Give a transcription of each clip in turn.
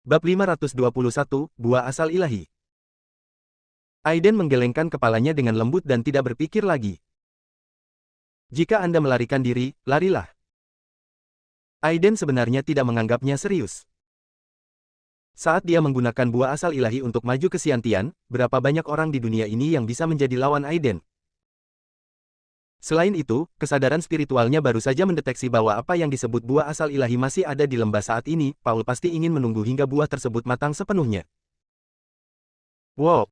Bab 521, Buah Asal Ilahi. Aiden menggelengkan kepalanya dengan lembut dan tidak berpikir lagi. Jika Anda melarikan diri, larilah. Aiden sebenarnya tidak menganggapnya serius. Saat dia menggunakan buah asal ilahi untuk maju ke Xiantian, berapa banyak orang di dunia ini yang bisa menjadi lawan Aiden? Selain itu, kesadaran spiritualnya baru saja mendeteksi bahwa apa yang disebut buah asal ilahi masih ada di lembah saat ini. Paul pasti ingin menunggu hingga buah tersebut matang sepenuhnya. Wow!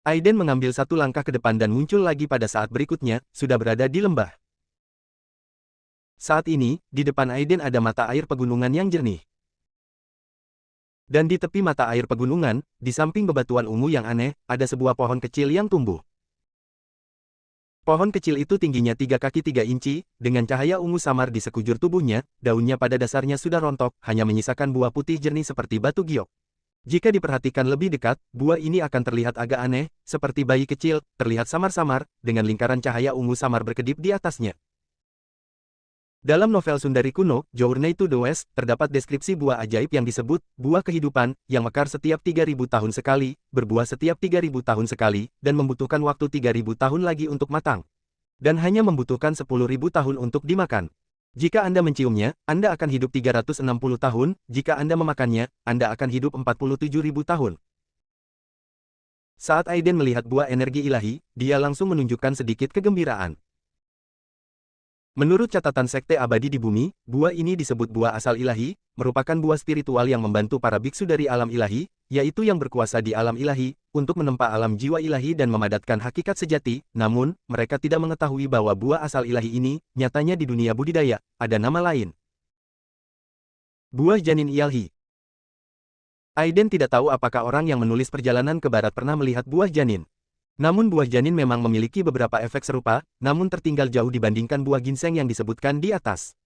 Aiden mengambil satu langkah ke depan dan muncul lagi pada saat berikutnya, sudah berada di lembah. Saat ini, di depan Aiden ada mata air pegunungan yang jernih. Dan di tepi mata air pegunungan, di samping bebatuan ungu yang aneh, ada sebuah pohon kecil yang tumbuh. Pohon kecil itu tingginya 3 kaki 3 inci, dengan cahaya ungu samar di sekujur tubuhnya, daunnya pada dasarnya sudah rontok, hanya menyisakan buah putih jernih seperti batu giok. Jika diperhatikan lebih dekat, buah ini akan terlihat agak aneh, seperti bayi kecil, terlihat samar-samar, dengan lingkaran cahaya ungu samar berkedip di atasnya. Dalam novel Sundari kuno, Journey to the West, terdapat deskripsi buah ajaib yang disebut buah kehidupan, yang mekar setiap 3.000 tahun sekali, berbuah setiap 3.000 tahun sekali, dan membutuhkan waktu 3.000 tahun lagi untuk matang. Dan hanya membutuhkan 10.000 tahun untuk dimakan. Jika Anda menciumnya, Anda akan hidup 360 tahun, jika Anda memakannya, Anda akan hidup 47.000 tahun. Saat Aiden melihat buah energi ilahi, dia langsung menunjukkan sedikit kegembiraan. Menurut catatan Sekte Abadi di Bumi, buah ini disebut buah asal ilahi, merupakan buah spiritual yang membantu para biksu dari alam ilahi, yaitu yang berkuasa di alam ilahi, untuk menempa alam jiwa ilahi dan memadatkan hakikat sejati. Namun, mereka tidak mengetahui bahwa buah asal ilahi ini, nyatanya di dunia budidaya, ada nama lain. Buah janin ilahi. Aiden tidak tahu apakah orang yang menulis perjalanan ke barat pernah melihat buah janin. Namun buah janin memang memiliki beberapa efek serupa, namun tertinggal jauh dibandingkan buah ginseng yang disebutkan di atas.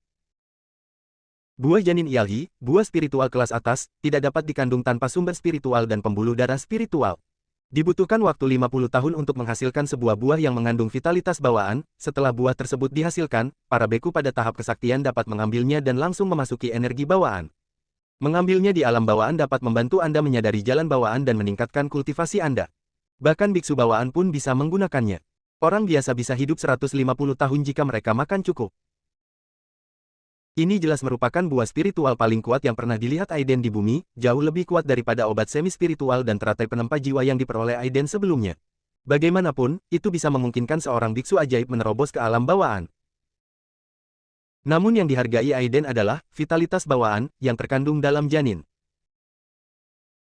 Buah janin ilahi, buah spiritual kelas atas, tidak dapat dikandung tanpa sumber spiritual dan pembuluh darah spiritual. Dibutuhkan waktu 50 tahun untuk menghasilkan sebuah buah yang mengandung vitalitas bawaan. Setelah buah tersebut dihasilkan, para beku pada tahap kesaktian dapat mengambilnya dan langsung memasuki energi bawaan. Mengambilnya di alam bawaan dapat membantu Anda menyadari jalan bawaan dan meningkatkan kultivasi Anda. Bahkan biksu bawaan pun bisa menggunakannya. Orang biasa bisa hidup 150 tahun jika mereka makan cukup. Ini jelas merupakan buah spiritual paling kuat yang pernah dilihat Aiden di bumi, jauh lebih kuat daripada obat semi-spiritual dan teratai penempa jiwa yang diperoleh Aiden sebelumnya. Bagaimanapun, itu bisa memungkinkan seorang biksu ajaib menerobos ke alam bawaan. Namun yang dihargai Aiden adalah vitalitas bawaan yang terkandung dalam janin.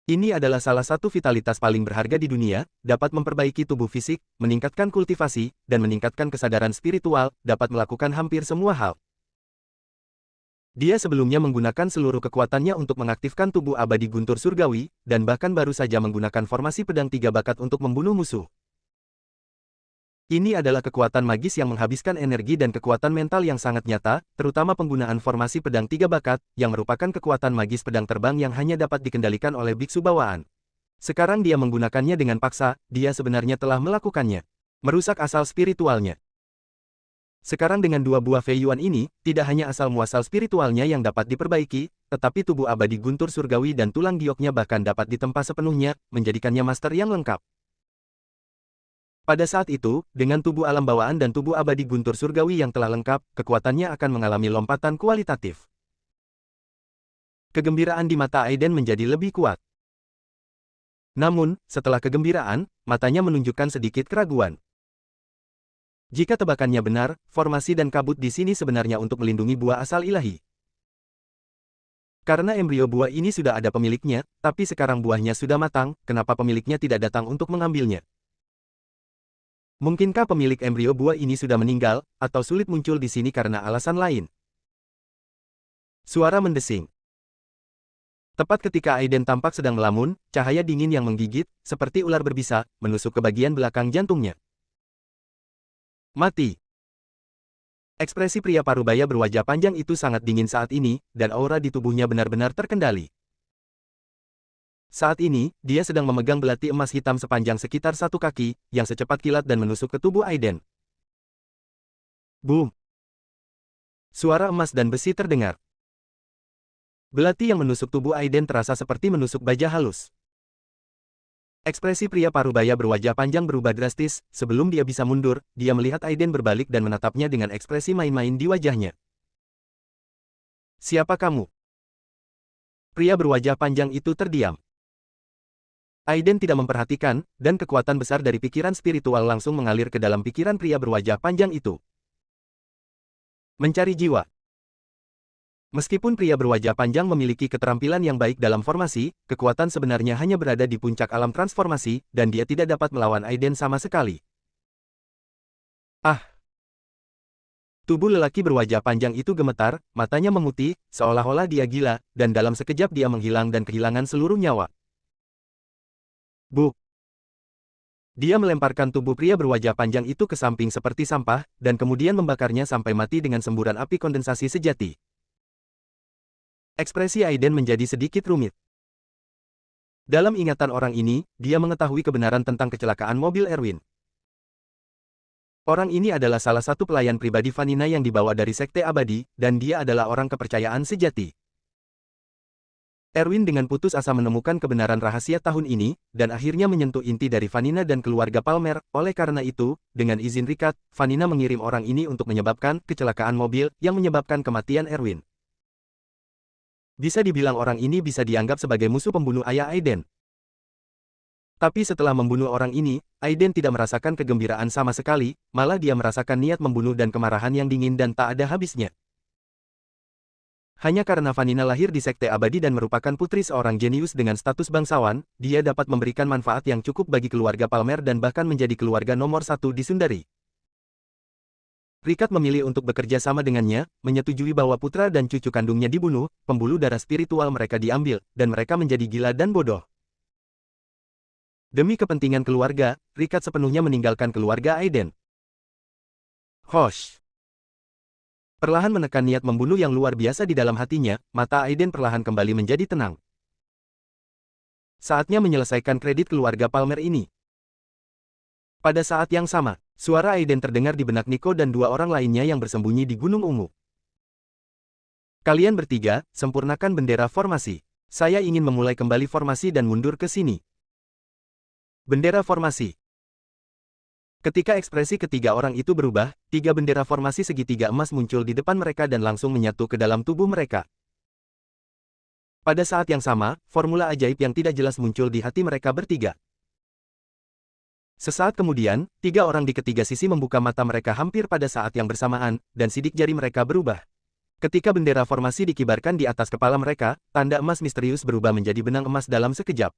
Ini adalah salah satu vitalitas paling berharga di dunia, dapat memperbaiki tubuh fisik, meningkatkan kultivasi, dan meningkatkan kesadaran spiritual, dapat melakukan hampir semua hal. Dia sebelumnya menggunakan seluruh kekuatannya untuk mengaktifkan tubuh abadi guntur surgawi, dan bahkan baru saja menggunakan formasi pedang 3 bakat untuk membunuh musuh. Ini adalah kekuatan magis yang menghabiskan energi dan kekuatan mental yang sangat nyata, terutama penggunaan formasi pedang 3 bakat, yang merupakan kekuatan magis pedang terbang yang hanya dapat dikendalikan oleh biksu bawaan. Sekarang dia menggunakannya dengan paksa, dia sebenarnya telah melakukannya. Merusak asal spiritualnya. Sekarang dengan 2 buah Fei Yuan ini, tidak hanya asal muasal spiritualnya yang dapat diperbaiki, tetapi tubuh abadi guntur surgawi dan tulang gioknya bahkan dapat ditempa sepenuhnya, menjadikannya master yang lengkap. Pada saat itu, dengan tubuh alam bawaan dan tubuh abadi guntur surgawi yang telah lengkap, kekuatannya akan mengalami lompatan kualitatif. Kegembiraan di mata Aiden menjadi lebih kuat. Namun, setelah kegembiraan, matanya menunjukkan sedikit keraguan. Jika tebakannya benar, formasi dan kabut di sini sebenarnya untuk melindungi buah asal ilahi. Karena embrio buah ini sudah ada pemiliknya, tapi sekarang buahnya sudah matang, kenapa pemiliknya tidak datang untuk mengambilnya? Mungkinkah pemilik embrio buah ini sudah meninggal, atau sulit muncul di sini karena alasan lain? Suara mendesing. Tepat ketika Aiden tampak sedang melamun, cahaya dingin yang menggigit, seperti ular berbisa, menusuk ke bagian belakang jantungnya. Mati. Ekspresi pria parubaya berwajah panjang itu sangat dingin saat ini, dan aura di tubuhnya benar-benar terkendali. Saat ini, dia sedang memegang belati emas hitam sepanjang sekitar 1 kaki, yang secepat kilat dan menusuk ke tubuh Aiden. Boom! Suara emas dan besi terdengar. Belati yang menusuk tubuh Aiden terasa seperti menusuk baja halus. Ekspresi pria parubaya berwajah panjang berubah drastis. Sebelum dia bisa mundur, dia melihat Aiden berbalik dan menatapnya dengan ekspresi main-main di wajahnya. "Siapa kamu?" Pria berwajah panjang itu terdiam. Aiden tidak memperhatikan, dan kekuatan besar dari pikiran spiritual langsung mengalir ke dalam pikiran pria berwajah panjang itu. Mencari jiwa. Meskipun pria berwajah panjang memiliki keterampilan yang baik dalam formasi, kekuatan sebenarnya hanya berada di puncak alam transformasi, dan dia tidak dapat melawan Aiden sama sekali. Ah! Tubuh lelaki berwajah panjang itu gemetar, matanya memutih, seolah-olah dia gila, dan dalam sekejap dia menghilang dan kehilangan seluruh nyawa. Bu! Dia melemparkan tubuh pria berwajah panjang itu ke samping seperti sampah, dan kemudian membakarnya sampai mati dengan semburan api kondensasi sejati. Ekspresi Aiden menjadi sedikit rumit. Dalam ingatan orang ini, dia mengetahui kebenaran tentang kecelakaan mobil Erwin. Orang ini adalah salah satu pelayan pribadi Vanina yang dibawa dari Sekte Abadi, dan dia adalah orang kepercayaan sejati. Erwin dengan putus asa menemukan kebenaran rahasia tahun ini, dan akhirnya menyentuh inti dari Vanina dan keluarga Palmer. Oleh karena itu, dengan izin Ricard, Vanina mengirim orang ini untuk menyebabkan kecelakaan mobil yang menyebabkan kematian Erwin. Bisa dibilang orang ini bisa dianggap sebagai musuh pembunuh ayah Aiden. Tapi setelah membunuh orang ini, Aiden tidak merasakan kegembiraan sama sekali, malah dia merasakan niat membunuh dan kemarahan yang dingin dan tak ada habisnya. Hanya karena Vanina lahir di Sekte Abadi dan merupakan putri seorang jenius dengan status bangsawan, dia dapat memberikan manfaat yang cukup bagi keluarga Palmer dan bahkan menjadi keluarga nomor satu di Sundari. Ricard memilih untuk bekerja sama dengannya, menyetujui bahwa putra dan cucu kandungnya dibunuh, pembuluh darah spiritual mereka diambil, dan mereka menjadi gila dan bodoh. Demi kepentingan keluarga, Ricard sepenuhnya meninggalkan keluarga Aiden. Hosh! Perlahan menekan niat membunuh yang luar biasa di dalam hatinya, mata Aiden perlahan kembali menjadi tenang. Saatnya menyelesaikan kredit keluarga Palmer ini. Pada saat yang sama, suara Aiden terdengar di benak Nico dan dua orang lainnya yang bersembunyi di Gunung Ungu. "Kalian bertiga, sempurnakan bendera formasi. Saya ingin memulai kembali formasi dan mundur ke sini." Bendera formasi. Ketika ekspresi ketiga orang itu berubah, tiga bendera formasi segitiga emas muncul di depan mereka dan langsung menyatu ke dalam tubuh mereka. Pada saat yang sama, formula ajaib yang tidak jelas muncul di hati mereka bertiga. Sesaat kemudian, tiga orang di ketiga sisi membuka mata mereka hampir pada saat yang bersamaan, dan sidik jari mereka berubah. Ketika bendera formasi dikibarkan di atas kepala mereka, tanda emas misterius berubah menjadi benang emas dalam sekejap.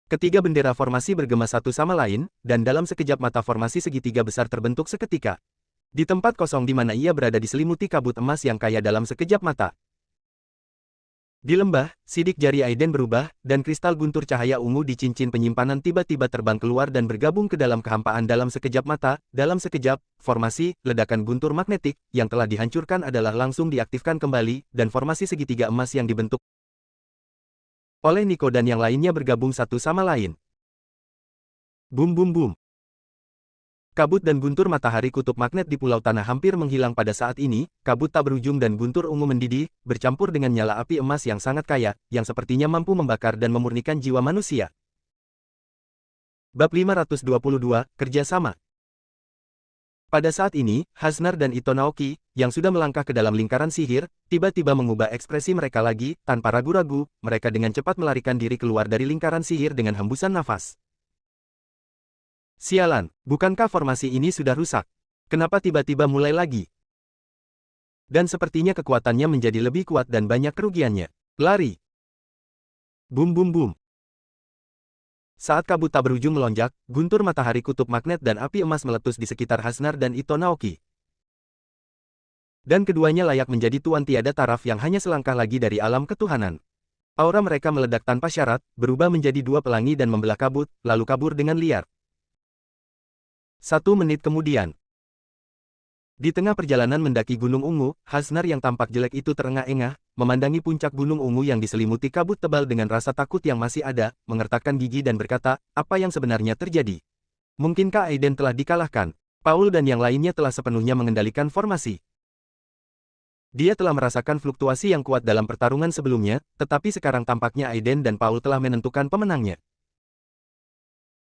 Ketiga bendera formasi bergema satu sama lain, dan dalam sekejap mata formasi segitiga besar terbentuk seketika. Di tempat kosong di mana ia berada diselimuti kabut emas yang kaya dalam sekejap mata. Di lembah, sidik jari Aiden berubah, dan kristal guntur cahaya ungu di cincin penyimpanan tiba-tiba terbang keluar dan bergabung ke dalam kehampaan dalam sekejap mata. Dalam sekejap, formasi, ledakan guntur magnetik, yang telah dihancurkan adalah langsung diaktifkan kembali, dan formasi segitiga emas yang dibentuk oleh Nico dan yang lainnya bergabung satu sama lain. Bum bum bum. Kabut dan guntur matahari kutub magnet di pulau tanah hampir menghilang pada saat ini, kabut tak berujung dan guntur ungu mendidih, bercampur dengan nyala api emas yang sangat kaya, yang sepertinya mampu membakar dan memurnikan jiwa manusia. Bab 522, Kerjasama. Pada saat ini, Hasnar dan Ito Naoki, yang sudah melangkah ke dalam lingkaran sihir, tiba-tiba mengubah ekspresi mereka lagi, tanpa ragu-ragu, mereka dengan cepat melarikan diri keluar dari lingkaran sihir dengan hembusan nafas. Sialan, bukankah formasi ini sudah rusak? Kenapa tiba-tiba mulai lagi? Dan sepertinya kekuatannya menjadi lebih kuat dan banyak kerugiannya. Lari! Bum bum bum. Saat kabut tak berujung melonjak, guntur matahari kutub magnet dan api emas meletus di sekitar Hasnar dan Ito Naoki. Dan keduanya layak menjadi tuan tiada taraf yang hanya selangkah lagi dari alam ketuhanan. Aura mereka meledak tanpa syarat, berubah menjadi dua pelangi dan membelah kabut, lalu kabur dengan liar. 1 menit kemudian. Di tengah perjalanan mendaki Gunung Ungu, Hasnar yang tampak jelek itu terengah-engah, memandangi puncak Gunung Ungu yang diselimuti kabut tebal dengan rasa takut yang masih ada, mengertakkan gigi dan berkata, apa yang sebenarnya terjadi? Mungkinkah Aiden telah dikalahkan? Paul dan yang lainnya telah sepenuhnya mengendalikan formasi. Dia telah merasakan fluktuasi yang kuat dalam pertarungan sebelumnya, tetapi sekarang tampaknya Aiden dan Paul telah menentukan pemenangnya.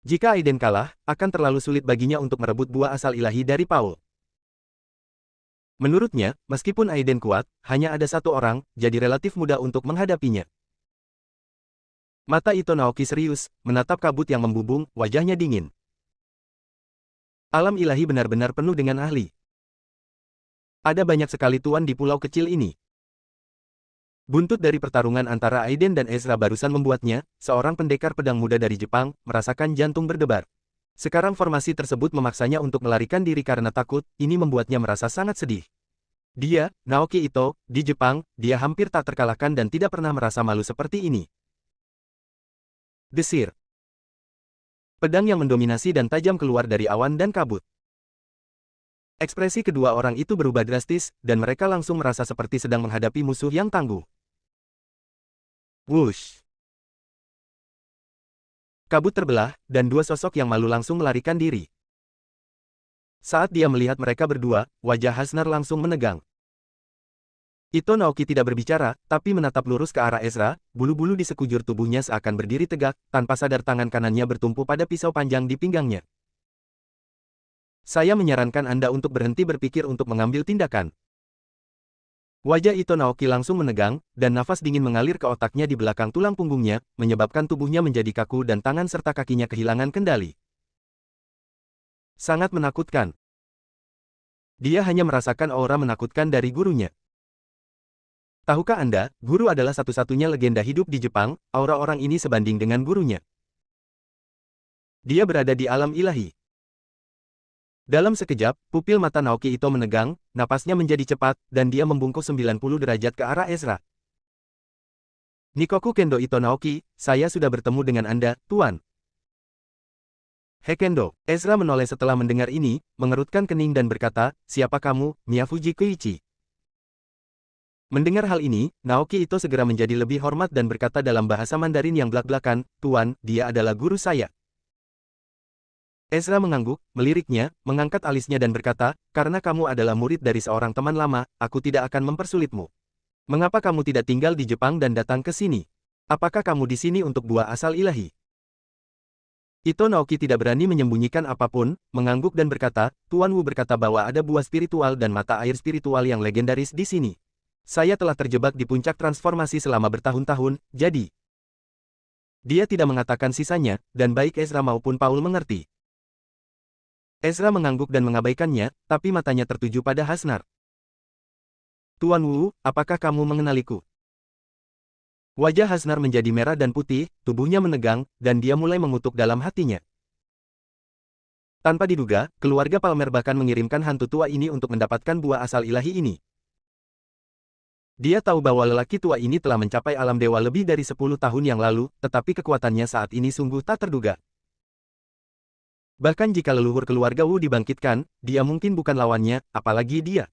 Jika Aiden kalah, akan terlalu sulit baginya untuk merebut buah asal ilahi dari Paul. Menurutnya, meskipun Aiden kuat, hanya ada satu orang, jadi relatif mudah untuk menghadapinya. Mata Ito Naoki serius, menatap kabut yang membubung, wajahnya dingin. Alam ilahi benar-benar penuh dengan ahli. Ada banyak sekali tuan di pulau kecil ini. Buntut dari pertarungan antara Aiden dan Ezra barusan membuatnya, seorang pendekar pedang muda dari Jepang, merasakan jantung berdebar. Sekarang formasi tersebut memaksanya untuk melarikan diri karena takut, ini membuatnya merasa sangat sedih. Dia, Naoki Ito, di Jepang, dia hampir tak terkalahkan dan tidak pernah merasa malu seperti ini. Desir. Pedang yang mendominasi dan tajam keluar dari awan dan kabut. Ekspresi kedua orang itu berubah drastis, dan mereka langsung merasa seperti sedang menghadapi musuh yang tangguh. Wush! Kabut terbelah, dan dua sosok yang malu langsung melarikan diri. Saat dia melihat mereka berdua, wajah Hasnar langsung menegang. Ito Naoki tidak berbicara, tapi menatap lurus ke arah Ezra, bulu-bulu di sekujur tubuhnya seakan berdiri tegak, tanpa sadar tangan kanannya bertumpu pada pisau panjang di pinggangnya. Saya menyarankan Anda untuk berhenti berpikir untuk mengambil tindakan. Wajah Ito Naoki langsung menegang, dan nafas dingin mengalir ke otaknya di belakang tulang punggungnya, menyebabkan tubuhnya menjadi kaku dan tangan serta kakinya kehilangan kendali. Sangat menakutkan. Dia hanya merasakan aura menakutkan dari gurunya. Tahukah Anda, guru adalah satu-satunya legenda hidup di Jepang, aura orang ini sebanding dengan gurunya. Dia berada di alam ilahi. Dalam sekejap, pupil mata Naoki Ito menegang, napasnya menjadi cepat, dan dia membungkuk 90 derajat ke arah Ezra. Nikoku Kendo Ito Naoki, saya sudah bertemu dengan Anda, Tuan. Hekendo, Ezra menoleh setelah mendengar ini, mengerutkan kening dan berkata, siapa kamu, Miyafuji Koichi? Mendengar hal ini, Naoki Ito segera menjadi lebih hormat dan berkata dalam bahasa Mandarin yang blak-blakan, Tuan, dia adalah guru saya. Ezra mengangguk, meliriknya, mengangkat alisnya dan berkata, karena kamu adalah murid dari seorang teman lama, aku tidak akan mempersulitmu. Mengapa kamu tidak tinggal di Jepang dan datang ke sini? Apakah kamu di sini untuk buah asal ilahi? Ito Naoki tidak berani menyembunyikan apapun, mengangguk dan berkata, Tuan Wu berkata bahwa ada buah spiritual dan mata air spiritual yang legendaris di sini. Saya telah terjebak di puncak transformasi selama bertahun-tahun, jadi. Dia tidak mengatakan sisanya, dan baik Ezra maupun Paul mengerti. Ezra mengangguk dan mengabaikannya, tapi matanya tertuju pada Hasnar. Tuan Wu, apakah kamu mengenaliku? Wajah Hasnar menjadi merah dan putih, tubuhnya menegang, dan dia mulai mengutuk dalam hatinya. Tanpa diduga, keluarga Palmer bahkan mengirimkan hantu tua ini untuk mendapatkan buah asal ilahi ini. Dia tahu bahwa lelaki tua ini telah mencapai alam dewa lebih dari 10 tahun yang lalu, tetapi kekuatannya saat ini sungguh tak terduga. Bahkan jika leluhur keluarga Wu dibangkitkan, dia mungkin bukan lawannya, apalagi dia.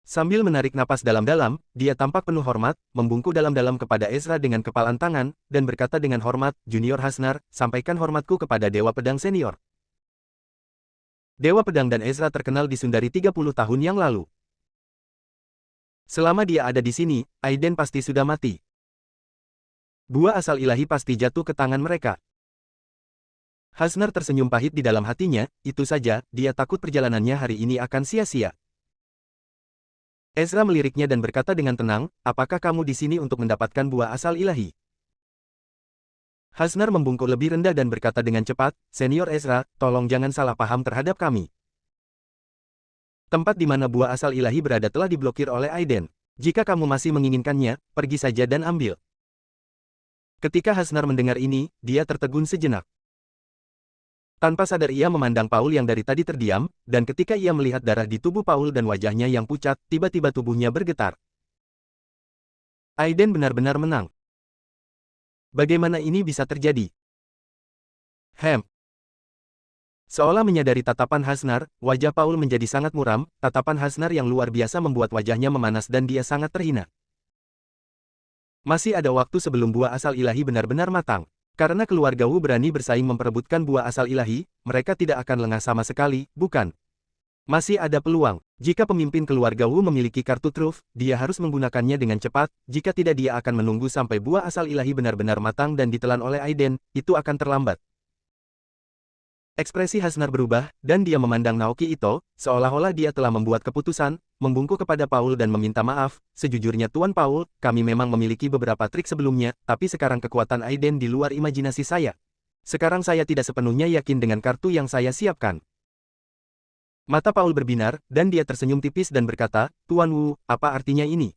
Sambil menarik napas dalam-dalam, dia tampak penuh hormat, membungkuk dalam-dalam kepada Ezra dengan kepalan tangan, dan berkata dengan hormat, Junior Hasnar, sampaikan hormatku kepada Dewa Pedang Senior. Dewa Pedang dan Ezra terkenal di Sundari 30 tahun yang lalu. Selama dia ada di sini, Aiden pasti sudah mati. Buah asal ilahi pasti jatuh ke tangan mereka. Hasnar tersenyum pahit di dalam hatinya, itu saja, dia takut perjalanannya hari ini akan sia-sia. Ezra meliriknya dan berkata dengan tenang, apakah kamu di sini untuk mendapatkan buah asal ilahi? Hasnar membungkuk lebih rendah dan berkata dengan cepat, Senior Ezra, tolong jangan salah paham terhadap kami. Tempat di mana buah asal ilahi berada telah diblokir oleh Aiden. Jika kamu masih menginginkannya, pergi saja dan ambil. Ketika Hasnar mendengar ini, dia tertegun sejenak. Tanpa sadar ia memandang Paul yang dari tadi terdiam, dan ketika ia melihat darah di tubuh Paul dan wajahnya yang pucat, tiba-tiba tubuhnya bergetar. Aiden benar-benar menang. Bagaimana ini bisa terjadi? Seolah menyadari tatapan Hasnar, wajah Paul menjadi sangat muram, tatapan Hasnar yang luar biasa membuat wajahnya memanas dan dia sangat terhina. Masih ada waktu sebelum buah asal ilahi benar-benar matang. Karena keluarga Wu berani bersaing memperebutkan buah asal ilahi, mereka tidak akan lengah sama sekali, bukan? Masih ada peluang. Jika pemimpin keluarga Wu memiliki kartu truf, dia harus menggunakannya dengan cepat, jika tidak dia akan menunggu sampai buah asal ilahi benar-benar matang dan ditelan oleh Aiden, itu akan terlambat. Ekspresi Hasnar berubah, dan dia memandang Naoki Ito, seolah-olah dia telah membuat keputusan, membungkuk kepada Paul dan meminta maaf. Sejujurnya Tuan Paul, kami memang memiliki beberapa trik sebelumnya, tapi sekarang kekuatan Aiden di luar imajinasi saya. Sekarang saya tidak sepenuhnya yakin dengan kartu yang saya siapkan. Mata Paul berbinar, dan dia tersenyum tipis dan berkata, Tuan Wu, apa artinya ini?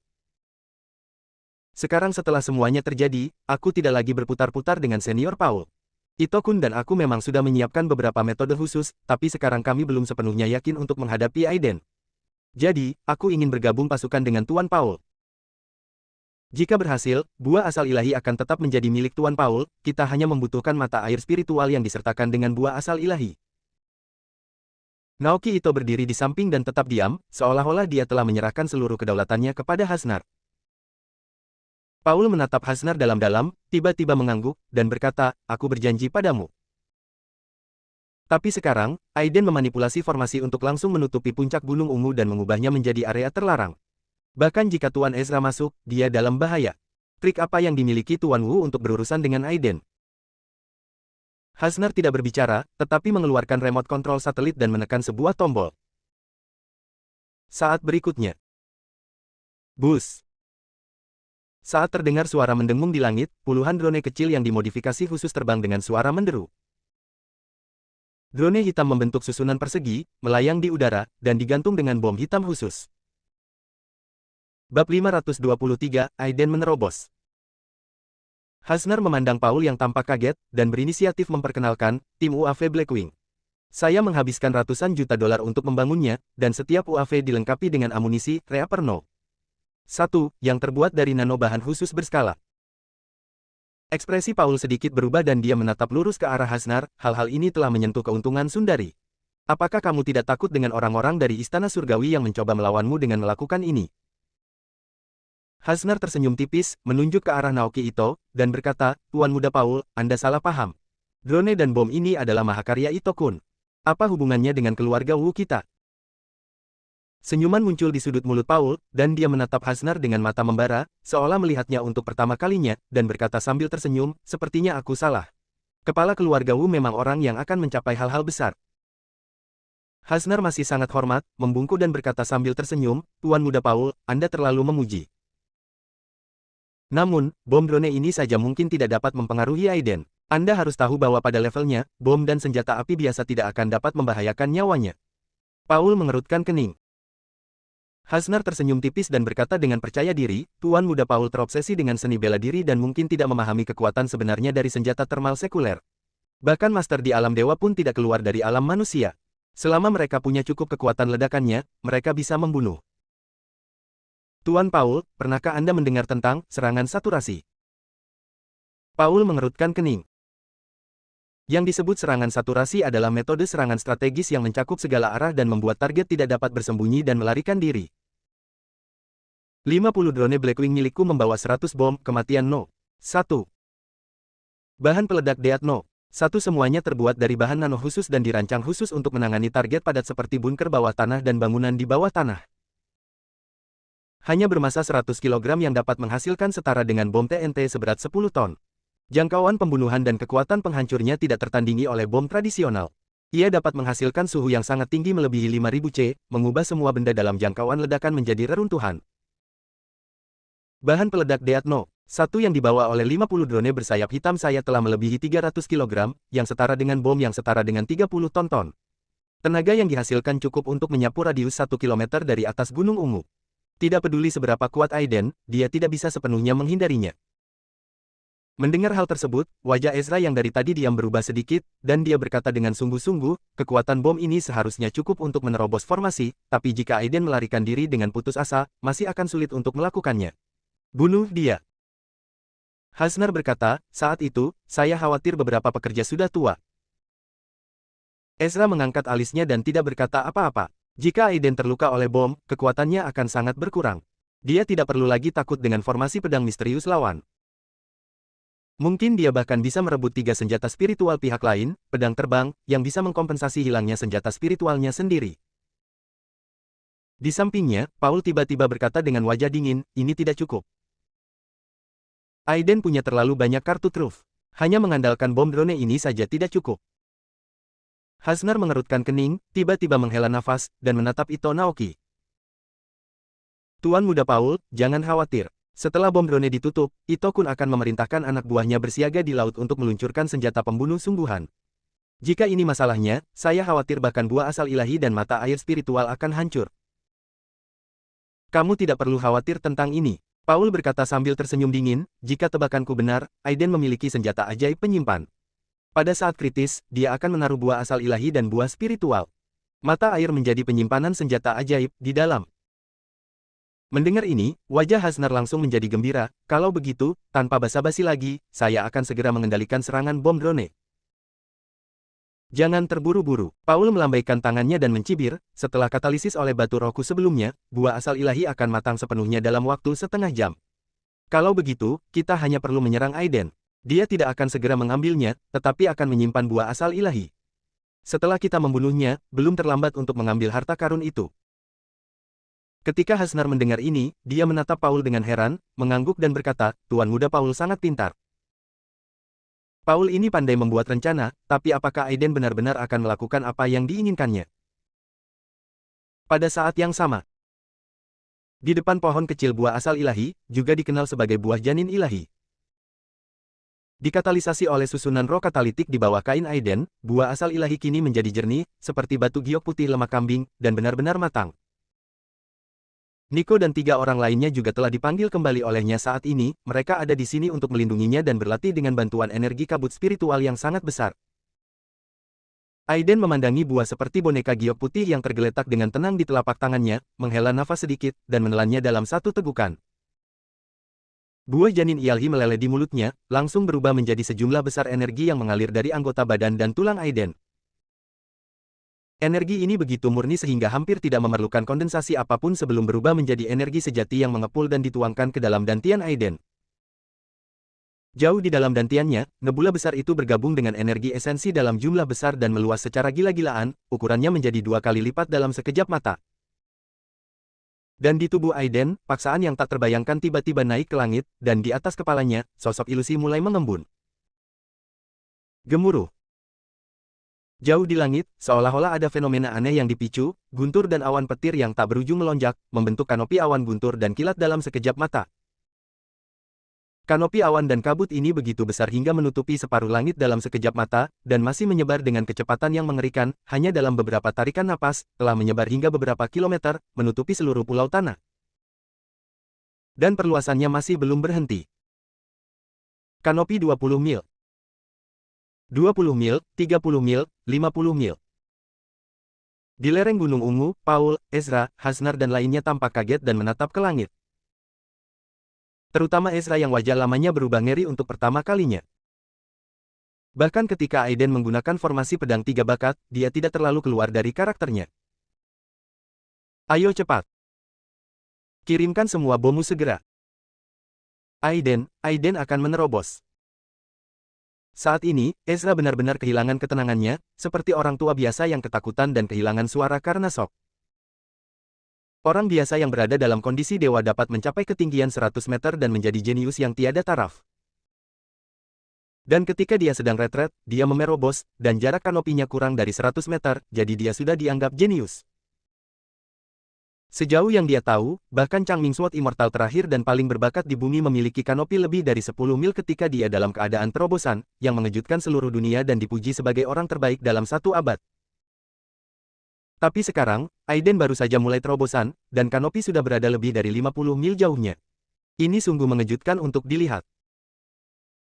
Sekarang setelah semuanya terjadi, aku tidak lagi berputar-putar dengan senior Paul. Ito-kun dan aku memang sudah menyiapkan beberapa metode khusus, tapi sekarang kami belum sepenuhnya yakin untuk menghadapi Aiden. Jadi, aku ingin bergabung pasukan dengan Tuan Paul. Jika berhasil, buah asal ilahi akan tetap menjadi milik Tuan Paul, kita hanya membutuhkan mata air spiritual yang disertakan dengan buah asal ilahi. Naoki Ito berdiri di samping dan tetap diam, seolah-olah dia telah menyerahkan seluruh kedaulatannya kepada Hasnar. Paul menatap Hasnar dalam-dalam, tiba-tiba mengangguk, dan berkata, aku berjanji padamu. Tapi sekarang, Aiden memanipulasi formasi untuk langsung menutupi puncak Gunung Ungu dan mengubahnya menjadi area terlarang. Bahkan jika Tuan Ezra masuk, dia dalam bahaya. Trik apa yang dimiliki Tuan Wu untuk berurusan dengan Aiden? Hasnar tidak berbicara, tetapi mengeluarkan remote kontrol satelit dan menekan sebuah tombol. Saat berikutnya. Bus. Saat terdengar suara mendengung di langit, puluhan drone kecil yang dimodifikasi khusus terbang dengan suara menderu. Drone hitam membentuk susunan persegi, melayang di udara, dan digantung dengan bom hitam khusus. Bab 523, Aiden menerobos. Hasnar memandang Paul yang tampak kaget, dan berinisiatif memperkenalkan, tim UAV Blackwing. Saya menghabiskan ratusan juta dolar untuk membangunnya, dan setiap UAV dilengkapi dengan amunisi, Reaper No. 1, yang terbuat dari nano bahan khusus berskala. Ekspresi Paul sedikit berubah dan dia menatap lurus ke arah Hasnar, hal-hal ini telah menyentuh keuntungan Sundari. Apakah kamu tidak takut dengan orang-orang dari Istana Surgawi yang mencoba melawanmu dengan melakukan ini? Hasnar tersenyum tipis, menunjuk ke arah Naoki Ito, dan berkata, Tuan Muda Paul, Anda salah paham. Drone dan bom ini adalah mahakarya Ito-kun. Apa hubungannya dengan keluarga Wu kita? Senyuman muncul di sudut mulut Paul, dan dia menatap Hasnar dengan mata membara, seolah melihatnya untuk pertama kalinya, dan berkata sambil tersenyum, sepertinya aku salah. Kepala keluarga Wu memang orang yang akan mencapai hal-hal besar. Hasnar masih sangat hormat, membungkuk dan berkata sambil tersenyum, Tuan Muda Paul, Anda terlalu memuji. Namun, bom drone ini saja mungkin tidak dapat mempengaruhi Aiden. Anda harus tahu bahwa pada levelnya, bom dan senjata api biasa tidak akan dapat membahayakan nyawanya. Paul mengerutkan kening. Hasnar tersenyum tipis dan berkata dengan percaya diri, Tuan Muda Paul terobsesi dengan seni bela diri dan mungkin tidak memahami kekuatan sebenarnya dari senjata termal sekuler. Bahkan master di alam dewa pun tidak keluar dari alam manusia. Selama mereka punya cukup kekuatan ledakannya, mereka bisa membunuh. Tuan Paul, pernahkah Anda mendengar tentang serangan saturasi? Paul mengerutkan kening. Yang disebut serangan saturasi adalah metode serangan strategis yang mencakup segala arah dan membuat target tidak dapat bersembunyi dan melarikan diri. 50 drone Blackwing milikku membawa 100 bom kematian No. 1. Bahan peledak Deat No. 1 semuanya terbuat dari bahan nano khusus dan dirancang khusus untuk menangani target padat seperti bunker bawah tanah dan bangunan di bawah tanah. Hanya bermassa 100 kg yang dapat menghasilkan setara dengan bom TNT seberat 10 ton. Jangkauan pembunuhan dan kekuatan penghancurnya tidak tertandingi oleh bom tradisional. Ia dapat menghasilkan suhu yang sangat tinggi melebihi 5000 C, mengubah semua benda dalam jangkauan ledakan menjadi reruntuhan. Bahan peledak Deat No. 1 yang dibawa oleh 50 drone bersayap hitam saya telah melebihi 300 kg, yang setara dengan bom yang setara dengan 30 ton. Tenaga yang dihasilkan cukup untuk menyapu radius 1 km dari atas Gunung Ungu. Tidak peduli seberapa kuat Aiden, dia tidak bisa sepenuhnya menghindarinya. Mendengar hal tersebut, wajah Ezra yang dari tadi diam berubah sedikit, dan dia berkata dengan sungguh-sungguh, kekuatan bom ini seharusnya cukup untuk menerobos formasi, tapi jika Aiden melarikan diri dengan putus asa, masih akan sulit untuk melakukannya. Bunuh dia. Hasnar berkata, saat itu, saya khawatir beberapa pekerja sudah tua. Ezra mengangkat alisnya dan tidak berkata apa-apa. Jika Aiden terluka oleh bom, kekuatannya akan sangat berkurang. Dia tidak perlu lagi takut dengan formasi pedang misterius lawan. Mungkin dia bahkan bisa merebut 3 senjata spiritual pihak lain, pedang terbang, yang bisa mengkompensasi hilangnya senjata spiritualnya sendiri. Di sampingnya, Paul tiba-tiba berkata dengan wajah dingin, ini tidak cukup. Aiden punya terlalu banyak kartu truf. Hanya mengandalkan bom drone ini saja tidak cukup. Hasnar mengerutkan kening, tiba-tiba menghela nafas, dan menatap Ito Naoki. Tuan Muda Paul, jangan khawatir. Setelah bom drone ditutup, Ito Kun akan memerintahkan anak buahnya bersiaga di laut untuk meluncurkan senjata pembunuh sungguhan. Jika ini masalahnya, saya khawatir bahkan buah asal ilahi dan mata air spiritual akan hancur. Kamu tidak perlu khawatir tentang ini. Paul berkata sambil tersenyum dingin, jika tebakanku benar, Aiden memiliki senjata ajaib penyimpan. Pada saat kritis, dia akan menaruh buah asal ilahi dan buah spiritual. Mata air menjadi penyimpanan senjata ajaib di dalam. Mendengar ini, wajah Hasnar langsung menjadi gembira. Kalau begitu, tanpa basa-basi lagi, saya akan segera mengendalikan serangan bom drone. Jangan terburu-buru. Paul melambaikan tangannya dan mencibir, setelah katalisis oleh batu rohku sebelumnya, buah asal ilahi akan matang sepenuhnya dalam waktu setengah jam. Kalau begitu, kita hanya perlu menyerang Aiden. Dia tidak akan segera mengambilnya, tetapi akan menyimpan buah asal ilahi. Setelah kita membunuhnya, belum terlambat untuk mengambil harta karun itu. Ketika Hasnar mendengar ini, dia menatap Paul dengan heran, mengangguk dan berkata, Tuan Muda Paul sangat pintar. Paul ini pandai membuat rencana, tapi apakah Aiden benar-benar akan melakukan apa yang diinginkannya? Pada saat yang sama, di depan pohon kecil buah asal ilahi, juga dikenal sebagai buah janin ilahi. Dikatalisasi oleh susunan roh katalitik di bawah kain Aiden, buah asal ilahi kini menjadi jernih, seperti batu giok putih lemak kambing, dan benar-benar matang. Nico dan 3 orang lainnya juga telah dipanggil kembali olehnya saat ini, mereka ada di sini untuk melindunginya dan berlatih dengan bantuan energi kabut spiritual yang sangat besar. Aiden memandangi buah seperti boneka giok putih yang tergeletak dengan tenang di telapak tangannya, menghela nafas sedikit, dan menelannya dalam satu tegukan. Buah janin ilahi meleleh di mulutnya, langsung berubah menjadi sejumlah besar energi yang mengalir dari anggota badan dan tulang Aiden. Energi ini begitu murni sehingga hampir tidak memerlukan kondensasi apapun sebelum berubah menjadi energi sejati yang mengepul dan dituangkan ke dalam dantian Aiden. Jauh di dalam dantiannya, nebula besar itu bergabung dengan energi esensi dalam jumlah besar dan meluas secara gila-gilaan, ukurannya menjadi 2 kali lipat dalam sekejap mata. Dan di tubuh Aiden, paksaan yang tak terbayangkan tiba-tiba naik ke langit, dan di atas kepalanya, sosok ilusi mulai mengembun. Gemuruh. Jauh di langit, seolah-olah ada fenomena aneh yang dipicu, guntur dan awan petir yang tak berujung melonjak, membentuk kanopi awan guntur dan kilat dalam sekejap mata. Kanopi awan dan kabut ini begitu besar hingga menutupi separuh langit dalam sekejap mata, dan masih menyebar dengan kecepatan yang mengerikan, hanya dalam beberapa tarikan napas, telah menyebar hingga beberapa kilometer, menutupi seluruh pulau tanah. Dan perluasannya masih belum berhenti. Kanopi 20 mil. 20 mil, 30 mil, 50 mil. Di lereng Gunung Ungu, Paul, Ezra, Hasnar dan lainnya tampak kaget dan menatap ke langit. Terutama Ezra yang wajah lamanya berubah ngeri untuk pertama kalinya. Bahkan ketika Aiden menggunakan formasi pedang 3 bakat, dia tidak terlalu keluar dari karakternya. Ayo cepat. Kirimkan semua bommu segera. Aiden akan menerobos. Saat ini, Ezra benar-benar kehilangan ketenangannya, seperti orang tua biasa yang ketakutan dan kehilangan suara karena shock. Orang biasa yang berada dalam kondisi dewa dapat mencapai ketinggian 100 meter dan menjadi jenius yang tiada taraf. Dan ketika dia sedang retret, dia memerobos, dan jarak kanopinya kurang dari 100 meter, jadi dia sudah dianggap jenius. Sejauh yang dia tahu, bahkan Changming Sword Immortal terakhir dan paling berbakat di bumi memiliki kanopi lebih dari 10 mil ketika dia dalam keadaan terobosan, yang mengejutkan seluruh dunia dan dipuji sebagai orang terbaik dalam 1 abad. Tapi sekarang, Aiden baru saja mulai terobosan, dan kanopi sudah berada lebih dari 50 mil jauhnya. Ini sungguh mengejutkan untuk dilihat.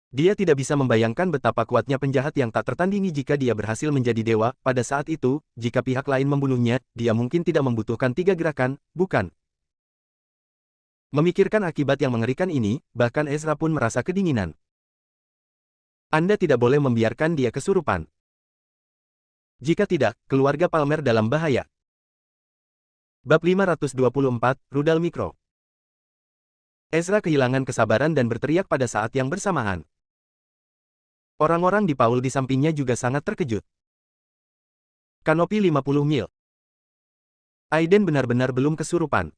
Dia tidak bisa membayangkan betapa kuatnya penjahat yang tak tertandingi jika dia berhasil menjadi dewa. Pada saat itu, jika pihak lain membunuhnya, dia mungkin tidak membutuhkan 3 gerakan, bukan? Memikirkan akibat yang mengerikan ini, bahkan Ezra pun merasa kedinginan. Anda tidak boleh membiarkan dia kesurupan. Jika tidak, keluarga Palmer dalam bahaya. Bab 524, Rudal Mikro. Ezra kehilangan kesabaran dan berteriak pada saat yang bersamaan. Orang-orang di Paul di sampingnya juga sangat terkejut. Kanopi 50 mil. Aiden benar-benar belum kesurupan.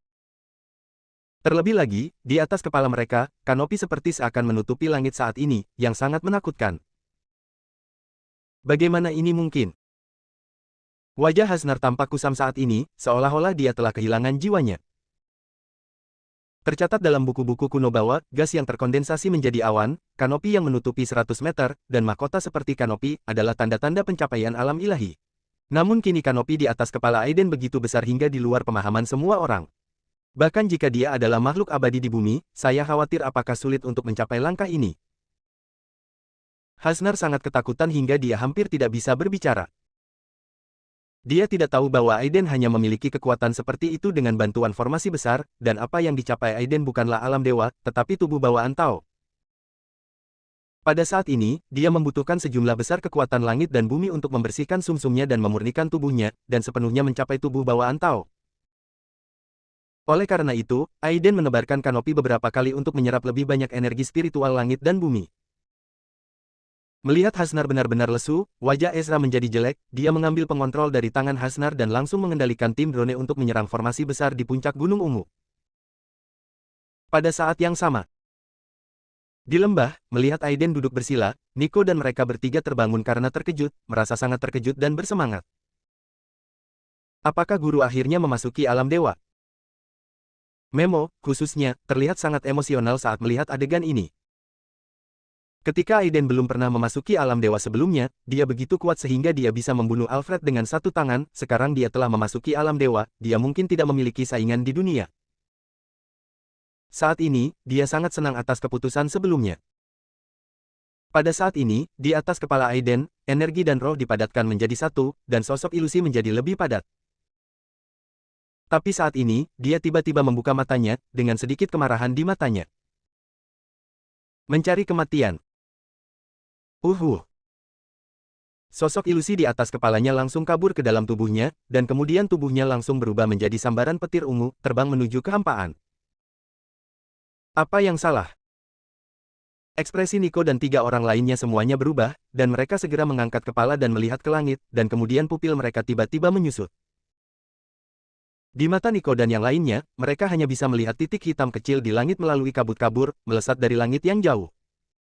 Terlebih lagi, di atas kepala mereka, kanopi seperti seakan menutupi langit saat ini, yang sangat menakutkan. Bagaimana ini mungkin? Wajah Hasnar tampak kusam saat ini, seolah-olah dia telah kehilangan jiwanya. Tercatat dalam buku-buku kuno bahwa, gas yang terkondensasi menjadi awan, kanopi yang menutupi 100 meter, dan mahkota seperti kanopi, adalah tanda-tanda pencapaian alam ilahi. Namun kini kanopi di atas kepala Aiden begitu besar hingga di luar pemahaman semua orang. Bahkan jika dia adalah makhluk abadi di bumi, saya khawatir apakah sulit untuk mencapai langkah ini. Hasnar sangat ketakutan hingga dia hampir tidak bisa berbicara. Dia tidak tahu bahwa Aiden hanya memiliki kekuatan seperti itu dengan bantuan formasi besar, dan apa yang dicapai Aiden bukanlah alam dewa, tetapi tubuh bawaan Tao. Pada saat ini, dia membutuhkan sejumlah besar kekuatan langit dan bumi untuk membersihkan sumsumnya dan memurnikan tubuhnya, dan sepenuhnya mencapai tubuh bawaan Tao. Oleh karena itu, Aiden menebarkan kanopi beberapa kali untuk menyerap lebih banyak energi spiritual langit dan bumi. Melihat Hasnar benar-benar lesu, wajah Ezra menjadi jelek, dia mengambil pengontrol dari tangan Hasnar dan langsung mengendalikan tim drone untuk menyerang formasi besar di puncak Gunung Ungu. Pada saat yang sama, di lembah, melihat Aiden duduk bersila, Nico dan mereka bertiga terbangun karena terkejut, merasa sangat terkejut dan bersemangat. Apakah guru akhirnya memasuki alam dewa? Memo, khususnya, terlihat sangat emosional saat melihat adegan ini. Ketika Aiden belum pernah memasuki alam dewa sebelumnya, dia begitu kuat sehingga dia bisa membunuh Alfred dengan satu tangan, sekarang dia telah memasuki alam dewa, dia mungkin tidak memiliki saingan di dunia. Saat ini, dia sangat senang atas keputusan sebelumnya. Pada saat ini, di atas kepala Aiden, energi dan roh dipadatkan menjadi satu, dan sosok ilusi menjadi lebih padat. Tapi saat ini, dia tiba-tiba membuka matanya, dengan sedikit kemarahan di matanya. Mencari kematian. Sosok ilusi di atas kepalanya langsung kabur ke dalam tubuhnya, dan kemudian tubuhnya langsung berubah menjadi sambaran petir ungu, terbang menuju kehampaan. Apa yang salah? Ekspresi Nico dan tiga orang lainnya semuanya berubah, dan mereka segera mengangkat kepala dan melihat ke langit, dan kemudian pupil mereka tiba-tiba menyusut. Di mata Nico dan yang lainnya, mereka hanya bisa melihat titik hitam kecil di langit melalui kabut kabur, melesat dari langit yang jauh.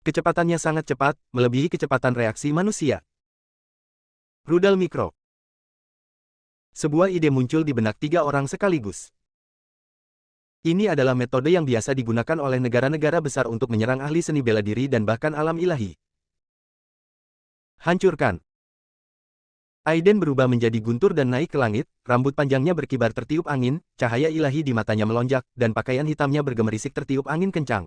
Kecepatannya sangat cepat, melebihi kecepatan reaksi manusia. Rudal mikro. Sebuah ide muncul di benak tiga orang sekaligus. Ini adalah metode yang biasa digunakan oleh negara-negara besar untuk menyerang ahli seni bela diri dan bahkan alam ilahi. Hancurkan. Aiden berubah menjadi guntur dan naik ke langit, rambut panjangnya berkibar tertiup angin, cahaya ilahi di matanya melonjak, dan pakaian hitamnya bergemerisik tertiup angin kencang.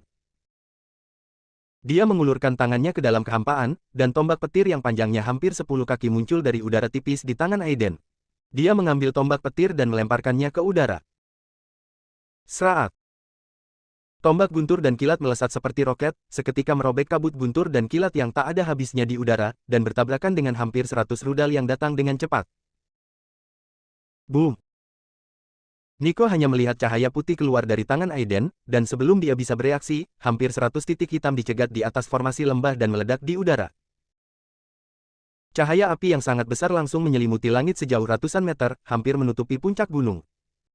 Dia mengulurkan tangannya ke dalam kehampaan, dan tombak petir yang panjangnya hampir 10 kaki muncul dari udara tipis di tangan Aiden. Dia mengambil tombak petir dan melemparkannya ke udara. Seraat. Tombak guntur dan kilat melesat seperti roket, seketika merobek kabut guntur dan kilat yang tak ada habisnya di udara, dan bertabrakan dengan hampir 100 rudal yang datang dengan cepat. Boom! Nico hanya melihat cahaya putih keluar dari tangan Aiden, dan sebelum dia bisa bereaksi, hampir 100 titik hitam dicegat di atas formasi lembah dan meledak di udara. Cahaya api yang sangat besar langsung menyelimuti langit sejauh ratusan meter, hampir menutupi puncak gunung.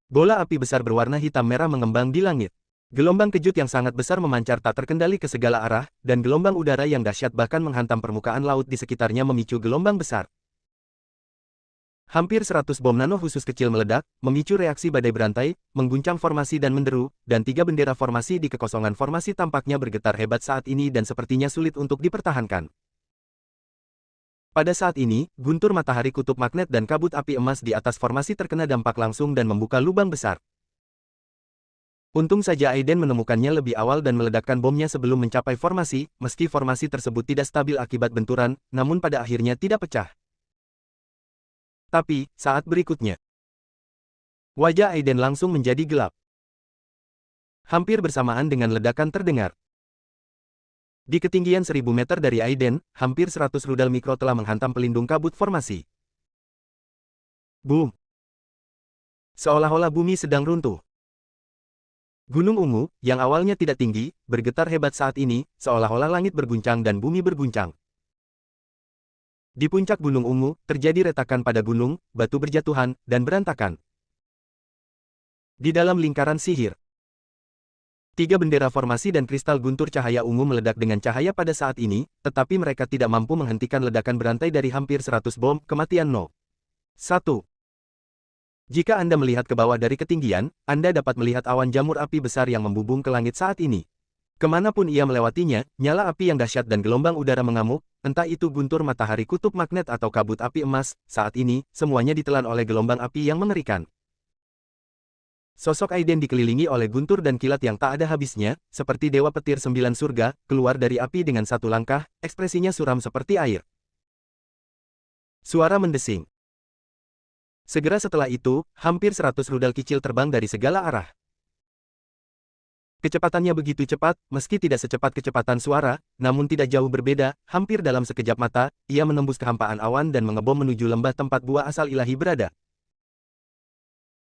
Bola api besar berwarna hitam merah mengembang di langit. Gelombang kejut yang sangat besar memancar tak terkendali ke segala arah, dan gelombang udara yang dahsyat bahkan menghantam permukaan laut di sekitarnya memicu gelombang besar. Hampir 100 bom nano khusus kecil meledak, memicu reaksi badai berantai, mengguncang formasi dan menderu, dan 3 bendera formasi di kekosongan formasi tampaknya bergetar hebat saat ini dan sepertinya sulit untuk dipertahankan. Pada saat ini, guntur matahari kutub magnet dan kabut api emas di atas formasi terkena dampak langsung dan membuka lubang besar. Untung saja Aiden menemukannya lebih awal dan meledakkan bomnya sebelum mencapai formasi, meski formasi tersebut tidak stabil akibat benturan, namun pada akhirnya tidak pecah. Tapi, saat berikutnya, wajah Aiden langsung menjadi gelap. Hampir bersamaan dengan ledakan terdengar. Di ketinggian 1000 meter dari Aiden, hampir 100 rudal mikro telah menghantam pelindung kabut formasi. Boom! Seolah-olah bumi sedang runtuh. Gunung Ungu, yang awalnya tidak tinggi, bergetar hebat saat ini, seolah-olah langit berguncang dan bumi berguncang. Di puncak Gunung Ungu, terjadi retakan pada gunung, batu berjatuhan, dan berantakan. Di dalam lingkaran sihir, tiga bendera formasi dan kristal guntur cahaya ungu meledak dengan cahaya pada saat ini, tetapi mereka tidak mampu menghentikan ledakan berantai dari hampir 100 bom kematian No. 1. Jika Anda melihat ke bawah dari ketinggian, Anda dapat melihat awan jamur api besar yang membubung ke langit saat ini. Kemanapun ia melewatinya, nyala api yang dahsyat dan gelombang udara mengamuk, entah itu guntur matahari kutub magnet atau kabut api emas, saat ini, semuanya ditelan oleh gelombang api yang mengerikan. Sosok Aiden dikelilingi oleh guntur dan kilat yang tak ada habisnya, seperti dewa petir 9 surga, keluar dari api dengan satu langkah, ekspresinya suram seperti air. Suara mendesing. Segera setelah itu, hampir 100 rudal kecil terbang dari segala arah. Kecepatannya begitu cepat, meski tidak secepat kecepatan suara, namun tidak jauh berbeda, hampir dalam sekejap mata, ia menembus kehampaan awan dan mengebom menuju lembah tempat buah asal ilahi berada.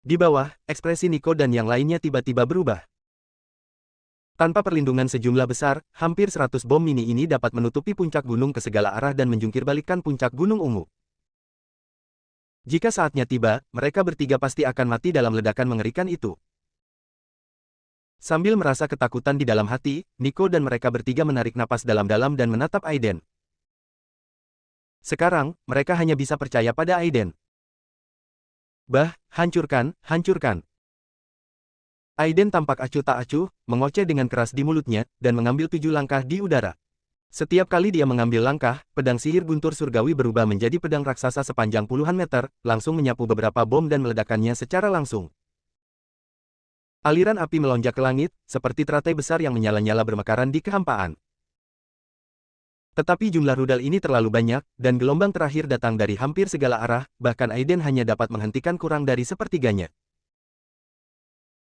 Di bawah, ekspresi Nico dan yang lainnya tiba-tiba berubah. Tanpa perlindungan sejumlah besar, hampir 100 bom mini ini dapat menutupi puncak gunung ke segala arah dan menjungkirbalikkan puncak gunung ungu. Jika saatnya tiba, mereka bertiga pasti akan mati dalam ledakan mengerikan itu. Sambil merasa ketakutan di dalam hati, Nico dan mereka bertiga menarik napas dalam-dalam dan menatap Aiden. Sekarang, mereka hanya bisa percaya pada Aiden. Bah, hancurkan, hancurkan. Aiden tampak acuh tak acuh, mengoceh dengan keras di mulutnya, dan mengambil 7 langkah di udara. Setiap kali dia mengambil langkah, pedang sihir guntur surgawi berubah menjadi pedang raksasa sepanjang puluhan meter, langsung menyapu beberapa bom dan meledakkannya secara langsung. Aliran api melonjak ke langit, seperti teratai besar yang menyala-nyala bermekaran di kehampaan. Tetapi jumlah rudal ini terlalu banyak, dan gelombang terakhir datang dari hampir segala arah, bahkan Aiden hanya dapat menghentikan kurang dari sepertiganya.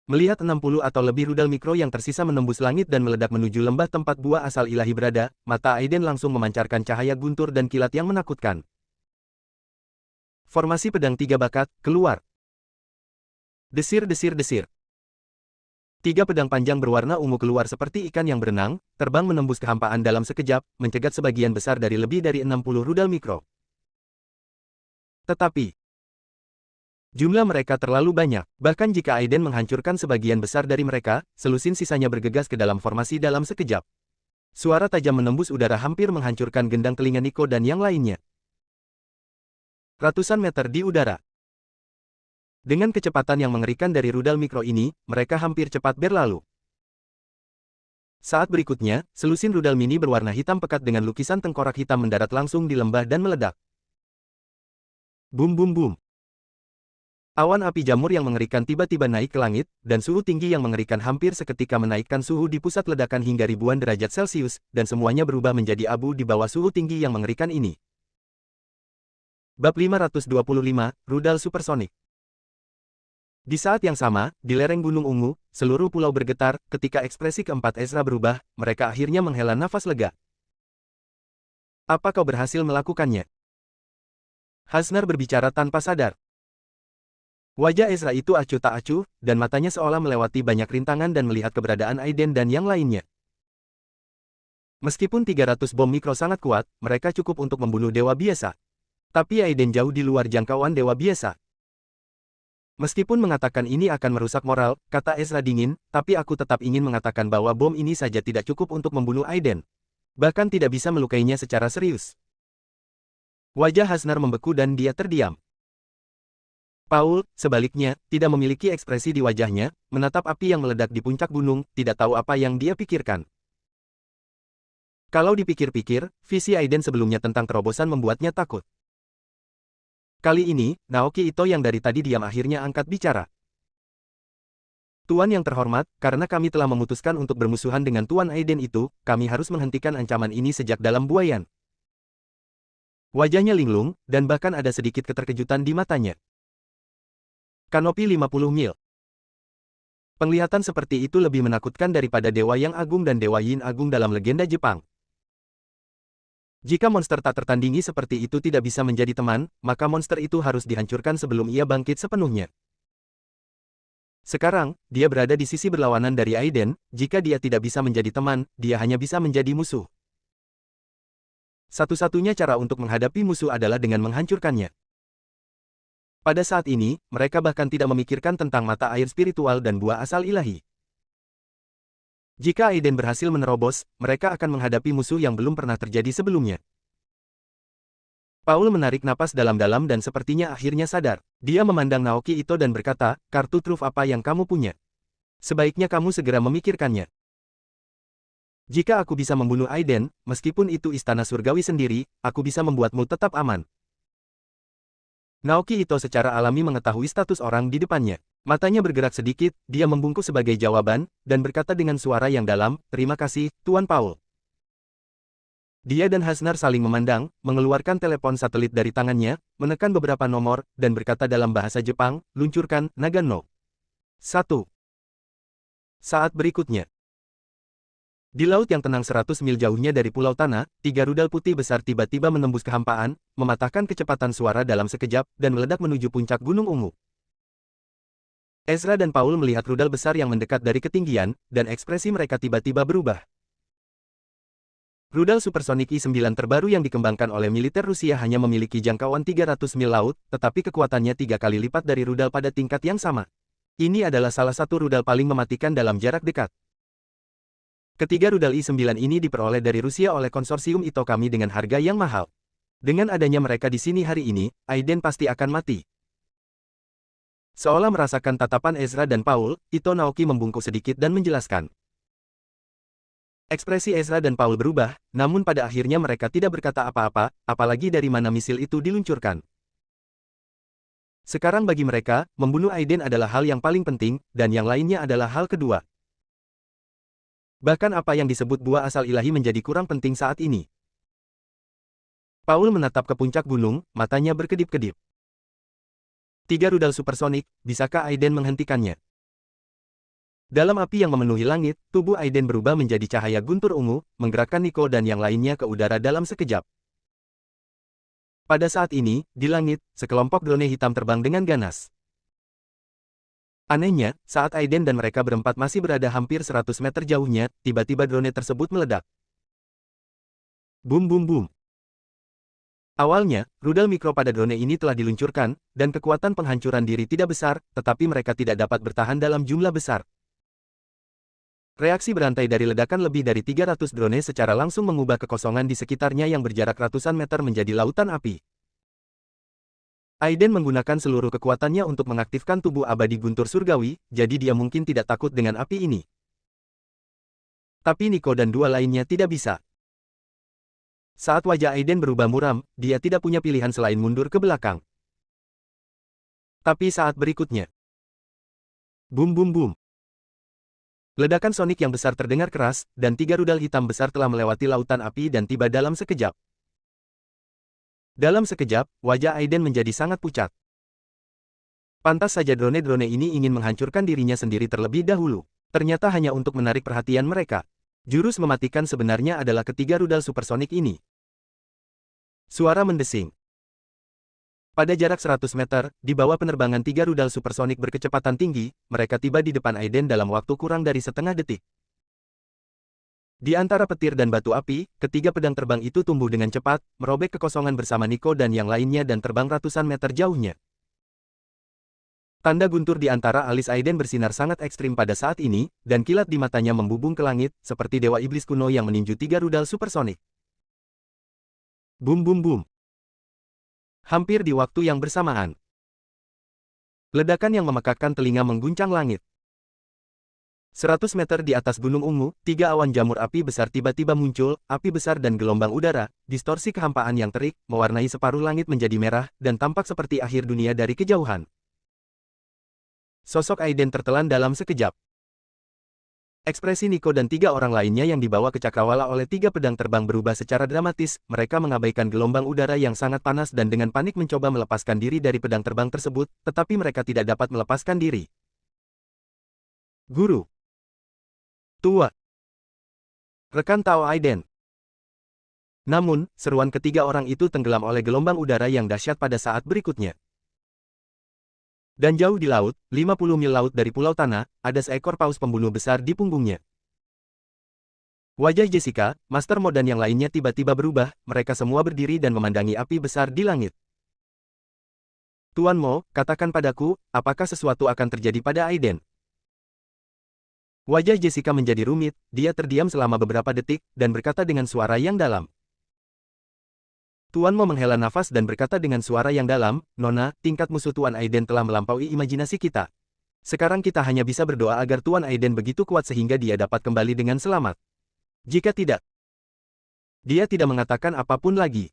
Melihat 60 atau lebih rudal mikro yang tersisa menembus langit dan meledak menuju lembah tempat buah asal ilahi berada, mata Aiden langsung memancarkan cahaya guntur dan kilat yang menakutkan. Formasi pedang 3 bakat, keluar. Desir desir desir. 3 pedang panjang berwarna ungu keluar seperti ikan yang berenang, terbang menembus kehampaan dalam sekejap, mencegat sebagian besar dari lebih dari 60 rudal mikro. Tetapi, jumlah mereka terlalu banyak, bahkan jika Aiden menghancurkan sebagian besar dari mereka, selusin sisanya bergegas ke dalam formasi dalam sekejap. Suara tajam menembus udara hampir menghancurkan gendang telinga Nico dan yang lainnya. Ratusan meter di udara. Dengan kecepatan yang mengerikan dari rudal mikro ini, mereka hampir cepat berlalu. Saat berikutnya, selusin rudal mini berwarna hitam pekat dengan lukisan tengkorak hitam mendarat langsung di lembah dan meledak. Bum bum bum. Awan api jamur yang mengerikan tiba-tiba naik ke langit, dan suhu tinggi yang mengerikan hampir seketika menaikkan suhu di pusat ledakan hingga ribuan derajat Celcius, dan semuanya berubah menjadi abu di bawah suhu tinggi yang mengerikan ini. Bab 525, Rudal Supersonik. Di saat yang sama, di lereng Gunung Ungu, seluruh pulau bergetar, ketika ekspresi keempat Ezra berubah, mereka akhirnya menghela nafas lega. Apa kau berhasil melakukannya? Hasnar berbicara tanpa sadar. Wajah Ezra itu acuh tak acuh, dan matanya seolah melewati banyak rintangan dan melihat keberadaan Aiden dan yang lainnya. Meskipun 300 bom mikro sangat kuat, mereka cukup untuk membunuh dewa biasa. Tapi Aiden jauh di luar jangkauan dewa biasa. Meskipun mengatakan ini akan merusak moral, kata Ezra dingin, tapi aku tetap ingin mengatakan bahwa bom ini saja tidak cukup untuk membunuh Aiden. Bahkan tidak bisa melukainya secara serius. Wajah Hasnar membeku dan dia terdiam. Paul, sebaliknya, tidak memiliki ekspresi di wajahnya, menatap api yang meledak di puncak gunung, tidak tahu apa yang dia pikirkan. Kalau dipikir-pikir, visi Aiden sebelumnya tentang terobosan membuatnya takut. Kali ini, Naoki Ito yang dari tadi diam akhirnya angkat bicara. Tuan yang terhormat, karena kami telah memutuskan untuk bermusuhan dengan Tuan Aiden itu, kami harus menghentikan ancaman ini sejak dalam buayan. Wajahnya linglung, dan bahkan ada sedikit keterkejutan di matanya. Kanopi 50 mil. Penglihatan seperti itu lebih menakutkan daripada Dewa Yang Agung dan Dewa Yin Agung dalam legenda Jepang. Jika monster tak tertandingi seperti itu tidak bisa menjadi teman, maka monster itu harus dihancurkan sebelum ia bangkit sepenuhnya. Sekarang, dia berada di sisi berlawanan dari Aiden, jika dia tidak bisa menjadi teman, dia hanya bisa menjadi musuh. Satu-satunya cara untuk menghadapi musuh adalah dengan menghancurkannya. Pada saat ini, mereka bahkan tidak memikirkan tentang mata air spiritual dan buah asal ilahi. Jika Aiden berhasil menerobos, mereka akan menghadapi musuh yang belum pernah terjadi sebelumnya. Paul menarik napas dalam-dalam dan sepertinya akhirnya sadar. Dia memandang Naoki Ito dan berkata, kartu truf apa yang kamu punya? Sebaiknya kamu segera memikirkannya. Jika aku bisa membunuh Aiden, meskipun itu istana surgawi sendiri, aku bisa membuatmu tetap aman. Naoki Ito secara alami mengetahui status orang di depannya. Matanya bergerak sedikit, dia membungkuk sebagai jawaban, dan berkata dengan suara yang dalam, terima kasih, Tuan Paul. Dia dan Hasnar saling memandang, mengeluarkan telepon satelit dari tangannya, menekan beberapa nomor, dan berkata dalam bahasa Jepang, luncurkan, Nagano. 1. Saat berikutnya. Di laut yang tenang 100 mil jauhnya dari Pulau Tanah, 3 rudal putih besar tiba-tiba menembus kehampaan, mematahkan kecepatan suara dalam sekejap, dan meledak menuju puncak Gunung Ungu. Ezra dan Paul melihat rudal besar yang mendekat dari ketinggian, dan ekspresi mereka tiba-tiba berubah. Rudal supersonik I-9 terbaru yang dikembangkan oleh militer Rusia hanya memiliki jangkauan 300 mil laut, tetapi kekuatannya 3 kali lipat dari rudal pada tingkat yang sama. Ini adalah salah satu rudal paling mematikan dalam jarak dekat. Ketiga rudal I-9 ini diperoleh dari Rusia oleh konsorsium Ito Kami dengan harga yang mahal. Dengan adanya mereka di sini hari ini, Aiden pasti akan mati. Seolah merasakan tatapan Ezra dan Paul, Ito Naoki membungkuk sedikit dan menjelaskan. Ekspresi Ezra dan Paul berubah, namun pada akhirnya mereka tidak berkata apa-apa, apalagi dari mana misil itu diluncurkan. Sekarang bagi mereka, membunuh Aiden adalah hal yang paling penting, dan yang lainnya adalah hal kedua. Bahkan apa yang disebut buah asal ilahi menjadi kurang penting saat ini. Paul menatap ke puncak gunung, matanya berkedip-kedip. 3 rudal supersonik, bisakah Aiden menghentikannya? Dalam api yang memenuhi langit, tubuh Aiden berubah menjadi cahaya guntur ungu, menggerakkan Nico dan yang lainnya ke udara dalam sekejap. Pada saat ini, di langit, sekelompok drone hitam terbang dengan ganas. Anehnya, saat Aiden dan mereka berempat masih berada hampir 100 meter jauhnya, tiba-tiba drone tersebut meledak. Bum bum bum. Awalnya, rudal mikro pada drone ini telah diluncurkan, dan kekuatan penghancuran diri tidak besar, tetapi mereka tidak dapat bertahan dalam jumlah besar. Reaksi berantai dari ledakan lebih dari 300 drone secara langsung mengubah kekosongan di sekitarnya yang berjarak ratusan meter menjadi lautan api. Aiden menggunakan seluruh kekuatannya untuk mengaktifkan tubuh abadi guntur surgawi, jadi dia mungkin tidak takut dengan api ini. Tapi Nico dan 2 lainnya tidak bisa. Saat wajah Aiden berubah muram, dia tidak punya pilihan selain mundur ke belakang. Tapi saat berikutnya. Bum bum bum. Ledakan sonik yang besar terdengar keras, dan 3 rudal hitam besar telah melewati lautan api dan tiba dalam sekejap. Dalam sekejap, wajah Aiden menjadi sangat pucat. Pantas saja drone-drone ini ingin menghancurkan dirinya sendiri terlebih dahulu. Ternyata hanya untuk menarik perhatian mereka. Jurus mematikan sebenarnya adalah ketiga rudal supersonik ini. Suara mendesing. Pada jarak 100 meter, di bawah penerbangan 3 rudal supersonik berkecepatan tinggi, mereka tiba di depan Aiden dalam waktu kurang dari setengah detik. Di antara petir dan batu api, ketiga pedang terbang itu tumbuh dengan cepat, merobek kekosongan bersama Nico dan yang lainnya dan terbang ratusan meter jauhnya. Tanda guntur di antara alis Aiden bersinar sangat ekstrim pada saat ini, dan kilat di matanya membubung ke langit, seperti dewa iblis kuno yang meninju 3 rudal supersonik. Bum bum bum. Hampir di waktu yang bersamaan. Ledakan yang memekakkan telinga mengguncang langit. 100 meter di atas Gunung Ungu, 3 awan jamur api besar tiba-tiba muncul, api besar dan gelombang udara, distorsi kehampaan yang terik, mewarnai separuh langit menjadi merah, dan tampak seperti akhir dunia dari kejauhan. Sosok Aiden tertelan dalam sekejap. Ekspresi Nico dan 3 orang lainnya yang dibawa ke cakrawala oleh 3 pedang terbang berubah secara dramatis, mereka mengabaikan gelombang udara yang sangat panas dan dengan panik mencoba melepaskan diri dari pedang terbang tersebut, tetapi mereka tidak dapat melepaskan diri. Guru. Tua. Rekan Tao Aiden. Namun, seruan ketiga orang itu tenggelam oleh gelombang udara yang dahsyat pada saat berikutnya. Dan jauh di laut, 50 mil laut dari Pulau Tanah, ada seekor paus pembunuh besar di punggungnya. Wajah Jessica, Master Mo dan yang lainnya tiba-tiba berubah, mereka semua berdiri dan memandangi api besar di langit. Tuan Mo, katakan padaku, apakah sesuatu akan terjadi pada Aiden? Wajah Jessica menjadi rumit, dia terdiam selama beberapa detik, dan berkata dengan suara yang dalam. Tuan Mo menghela nafas dan berkata dengan suara yang dalam, Nona, tingkat musuh Tuan Aiden telah melampaui imajinasi kita. Sekarang kita hanya bisa berdoa agar Tuan Aiden begitu kuat sehingga dia dapat kembali dengan selamat. Jika tidak, dia tidak mengatakan apapun lagi.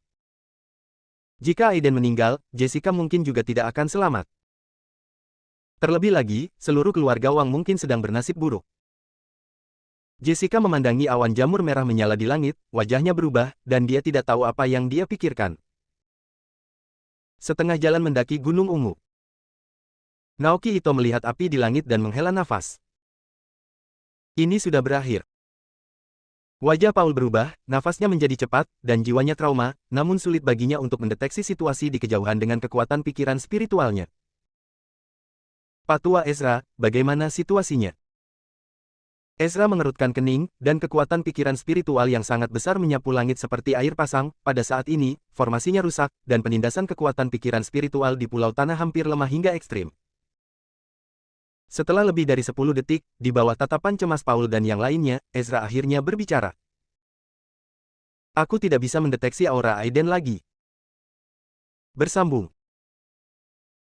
Jika Aiden meninggal, Jessica mungkin juga tidak akan selamat. Terlebih lagi, seluruh keluarga Wang mungkin sedang bernasib buruk. Jessica memandangi awan jamur merah menyala di langit, wajahnya berubah, dan dia tidak tahu apa yang dia pikirkan. Setengah jalan mendaki Gunung Ungu. Naoki Ito melihat api di langit dan menghela nafas. Ini sudah berakhir. Wajah Paul berubah, nafasnya menjadi cepat, dan jiwanya trauma, namun sulit baginya untuk mendeteksi situasi di kejauhan dengan kekuatan pikiran spiritualnya. Pak Tua Ezra, bagaimana situasinya? Ezra mengerutkan kening, dan kekuatan pikiran spiritual yang sangat besar menyapu langit seperti air pasang. Pada saat ini, formasinya rusak, dan penindasan kekuatan pikiran spiritual di Pulau Tanah hampir lemah hingga ekstrim. Setelah lebih dari 10 detik, di bawah tatapan cemas Paul dan yang lainnya, Ezra akhirnya berbicara. Aku tidak bisa mendeteksi aura Aiden lagi. Bersambung.